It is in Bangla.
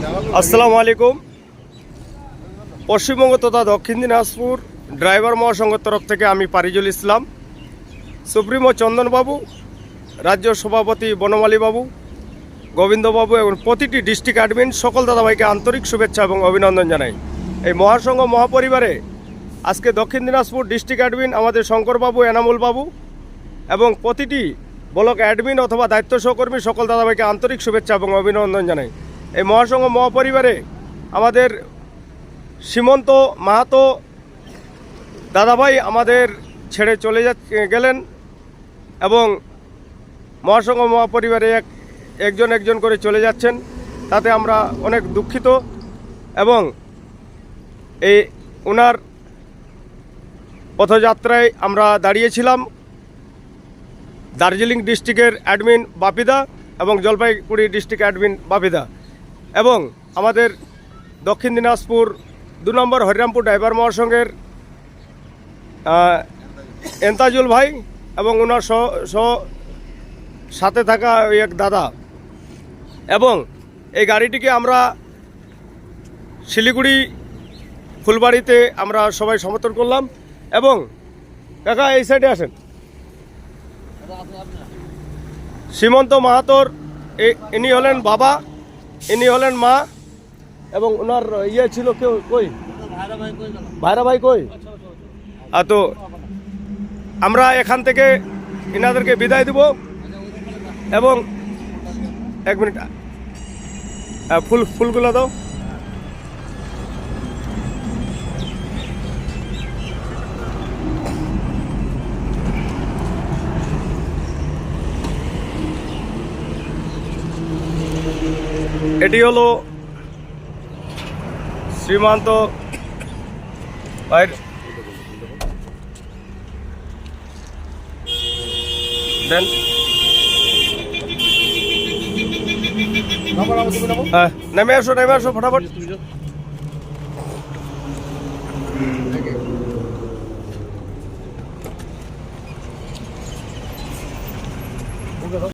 আসসালামু আলাইকুম। পশ্চিমবঙ্গ তথা দক্ষিণ দিনাজপুর ড্রাইভার মহাসংঘের তরফ থেকে আমি পারিজুল ইসলাম, সুপ্রিমো চন্দনবাবু, রাজ্য সভাপতি বনমালী বাবু, গোবিন্দবাবু এবং প্রতিটি ডিস্ট্রিক্ট অ্যাডমিন সকল দাদাভাইকে আন্তরিক শুভেচ্ছা এবং অভিনন্দন জানাই। এই মহাসংঘ মহাপরিবারে আজকে দক্ষিণ দিনাজপুর ডিস্ট্রিক্ট অ্যাডমিন আমাদের শঙ্করবাবু, এনামুল বাবু এবং প্রতিটি ব্লক অ্যাডমিন অথবা দায়িত্ব সহকর্মী সকল দাদাভাইকে আন্তরিক শুভেচ্ছা এবং অভিনন্দন জানাই। এই মহাসংঘ মহাপরিবারে আমাদের সীমন্ত মাহাতো দাদাভাই আমাদের ছেড়ে চলে গেলেন এবং মহাসংঘ মহাপরিবারে একজন একজন করে চলে যাচ্ছেন, তাতে আমরা অনেক দুঃখিত। এবং এই ওনার পথযাত্রায় আমরা দাঁড়িয়েছিলাম দার্জিলিং ডিস্ট্রিক্টের অ্যাডমিন বাপিদা এবং জলপাইগুড়ি ডিস্ট্রিক্ট অ্যাডমিন বাপিদা এবং আমাদের দক্ষিণ দিনাজপুর 2 নম্বর হরিরামপুর ড্রাইভার মহাসংঘের এন্তাজুল ভাই এবং ওনার সাথে থাকা ওই এক দাদা। এবং এই গাড়িটিকে আমরা শিলিগুড়ি ফুলবাড়িতে আমরা সবাই সমর্থন করলাম। এবং কাকা এই সাইডে আসেন, সীমন্ত মাহাতোর ইনি হলেন বাবা, ইনি হলেন মা এবং ওনার ইয়ে ছিল কেউ কই, ভাইরা ভাই কই। তো আমরা এখান থেকে এনাদেরকে বিদায় দেব এবং 1 মিনিট ফুলগুলো দাও। এটি হলো শ্রীমন্ত ভাইয়ের দেন নেমে আসো ফটাফট।